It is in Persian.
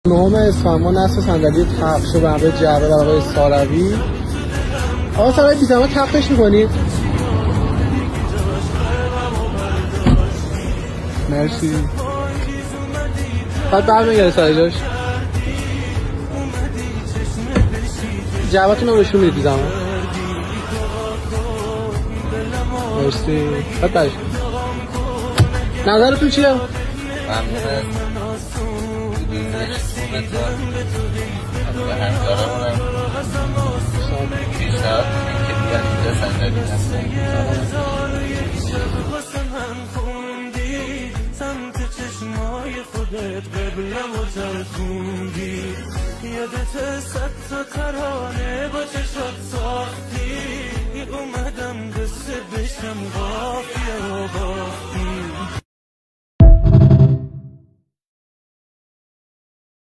9 اسفند ما نصف صندلی تق شد به همراه جعبه در آقای ساروی. آقا ساروی بی زحمت تقش میکنید؟ مرسی. بعد برمیگرده سر جاش. جعبتون رو بهشون میدید بی زحمت. مرسی. بعد برش نظرتون چیه؟ ممنونه به همکارمونم پیشنهاد که بیان اینجا صندلی هستن. سمت چشمای خودت قبلم و ترکوندی، یادت 100 تا ترانه با چشات ساختی، اومدم قصه بشم قافیه و باختی.